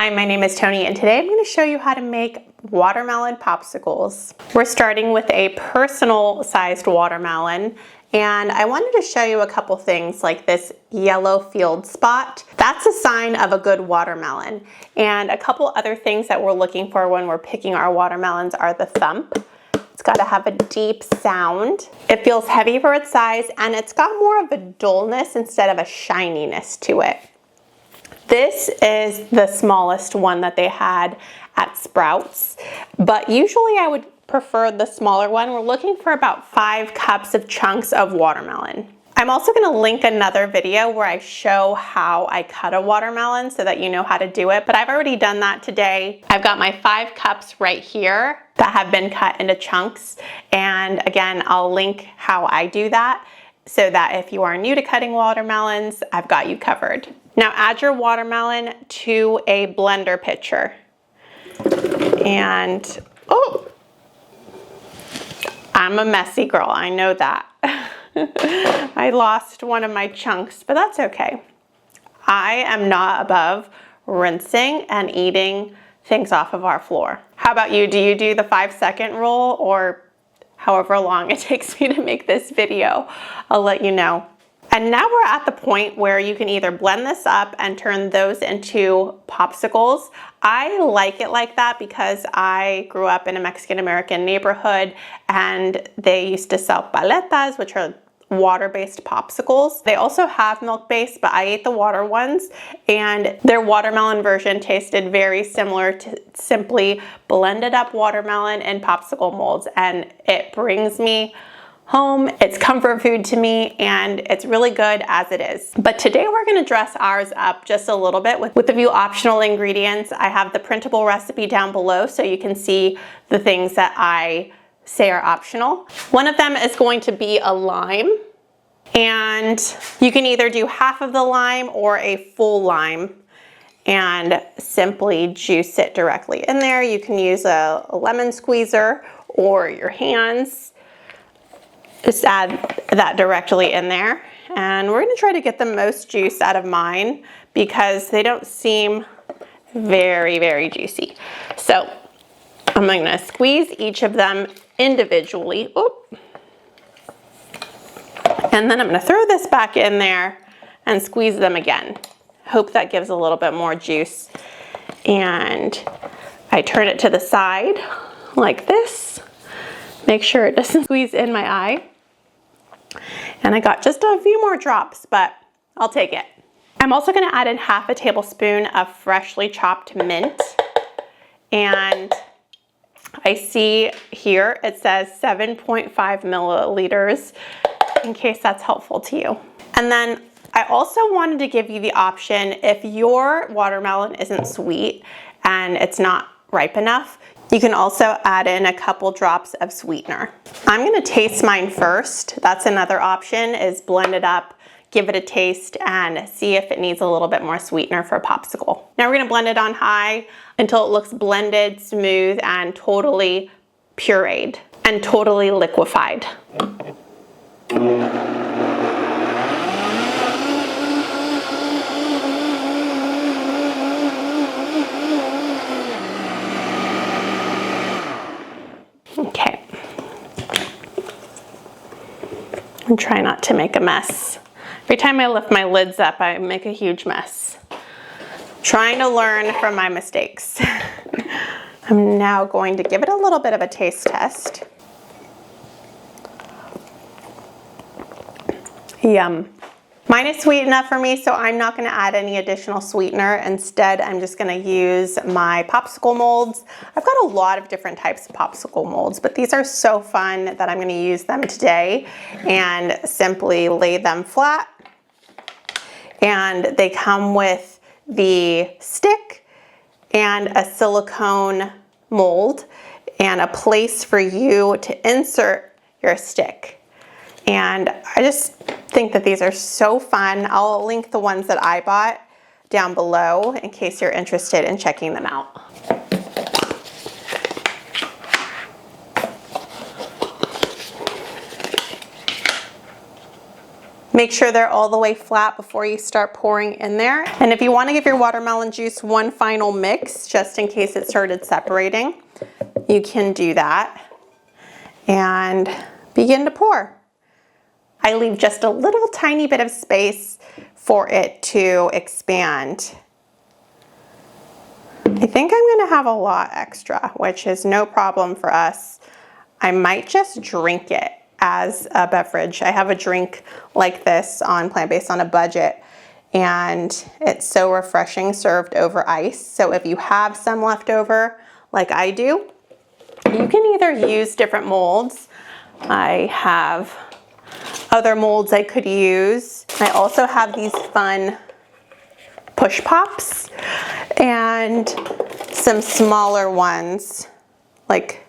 Hi, my name is Tony, and today I'm going to show you how to make watermelon popsicles. We're starting with a personal sized watermelon, and I wanted to show you a couple things like this yellow field spot. That's a sign of a good watermelon. And a couple other things that we're looking for when we're picking our watermelons are the thump. It's got to have a deep sound. It feels heavy for its size, and it's got more of a dullness instead of a shininess to it. This is the smallest one that they had at Sprouts, but usually I would prefer the smaller one. We're looking for about 5 cups of chunks of watermelon. I'm also going to link another video where I show how I cut a watermelon so that you know how to do it, but I've already done that today. I've got my 5 cups right here that have been cut into chunks, and again, I'll link how I do that so that if you are new to cutting watermelons, I've got you covered. Now add your watermelon to a blender pitcher. And, oh, I'm a messy girl, I know that. I lost one of my chunks, but that's okay. I am not above rinsing and eating things off of our floor. How about you? Do you do the 5-second rule, or however long it takes me to make this video? I'll let you know. And now we're at the point where you can either blend this up and turn those into popsicles. I like it like that because I grew up in a Mexican-American neighborhood and they used to sell paletas, which are water-based popsicles. They also have milk-based, but I ate the water ones, and their watermelon version tasted very similar to simply blended up watermelon in popsicle molds, and it brings me home. It's comfort food to me, and it's really good as it is. But today we're going to dress ours up just a little bit with a few optional ingredients. I have the printable recipe down below so you can see the things that I say are optional. One of them is going to be a lime, and you can either do half of the lime or a full lime and simply juice it directly in there. You can use a lemon squeezer or your hands. Just add that directly in there, and we're going to try to get the most juice out of mine because they don't seem very juicy. So I'm going to squeeze each of them individually. Oop. And then I'm going to throw this back in there and squeeze them again. Hope that gives a little bit more juice. And I turn it to the side like this. Make sure it doesn't squeeze in my eye. And I got just a few more drops, but I'll take it. I'm also going to add in half a tablespoon of freshly chopped mint. And I see here it says 7.5 milliliters, in case that's helpful to you. And then I also wanted to give you the option, if your watermelon isn't sweet and it's not ripe enough, you can also add in a couple drops of sweetener. I'm going to taste mine first. That's another option, is blend it up, give it a taste, and see if it needs a little bit more sweetener for a popsicle. Now we're going to blend it on high until it looks blended, smooth, and totally pureed and totally liquefied. Okay. And try not to make a mess. Every time I lift my lids up, I make a huge mess. Trying to learn from my mistakes. I'm now going to give it a little bit of a taste test. Yum. Mine is sweet enough for me, so I'm not going to add any additional sweetener. Instead, I'm just going to use my popsicle molds. I've got a lot of different types of popsicle molds, but these are so fun that I'm going to use them today and simply lay them flat. And they come with the stick and a silicone mold and a place for you to insert your stick. And I just think that these are so fun. I'll link the ones that I bought down below in case you're interested in checking them out. Make sure they're all the way flat before you start pouring in there. And if you want to give your watermelon juice one final mix, just in case it started separating, you can do that and begin to pour. I leave just a little tiny bit of space for it to expand. I think I'm gonna have a lot extra, which is no problem for us. I might just drink it as a beverage. I have a drink like this on Plant-Based on a Budget, and it's so refreshing served over ice. So if you have some left over, like I do, you can either use different molds. I have other molds I could use. I also have these fun push pops and some smaller ones like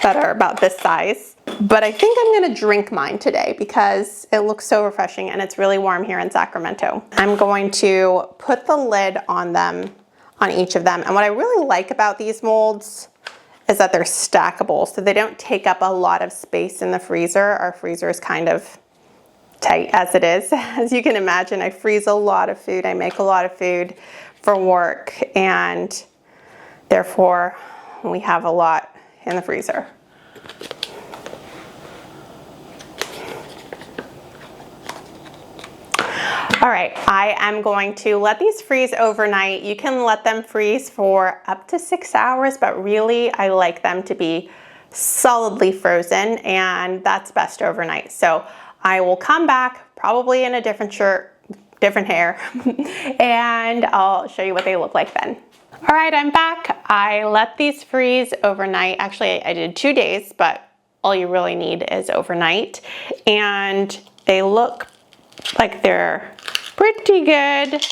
that are about this size. But I think I'm gonna drink mine today because it looks so refreshing and it's really warm here in Sacramento. I'm going to put the lid on them, on each of them. And what I really like about these molds is that they're stackable, so they don't take up a lot of space in the freezer. Our freezer is kind of tight as it is. As you can imagine, I freeze a lot of food. I make a lot of food for work, and therefore we have a lot in the freezer. All right, I am going to let these freeze overnight. You can let them freeze for up to 6 hours, but really I like them to be solidly frozen, and that's best overnight. So I will come back probably in a different shirt, different hair, and I'll show you what they look like then. All right, I'm back. I let these freeze overnight. Actually, I did 2 days, but all you really need is overnight. And they look like they're pretty good.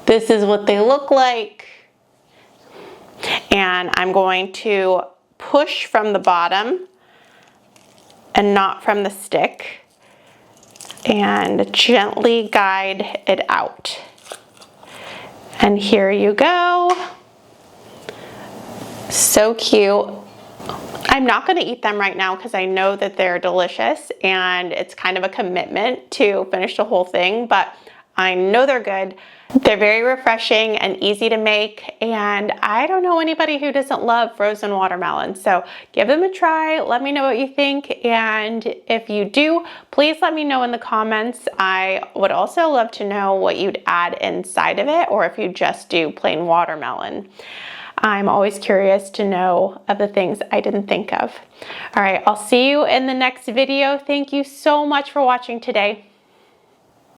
This is what they look like. And I'm going to push from the bottom and not from the stick, and gently guide it out. And here you go. So cute. I'm not going to eat them right now because I know that they're delicious and it's kind of a commitment to finish the whole thing, but I know they're good. They're very refreshing and easy to make, and I don't know anybody who doesn't love frozen watermelon. So give them a try. Let me know what you think, and if you do, please let me know in the comments. I would also love to know what you'd add inside of it, or if you just do plain watermelon. I'm always curious to know of the things I didn't think of. All right, I'll see you in the next video. Thank you so much for watching today.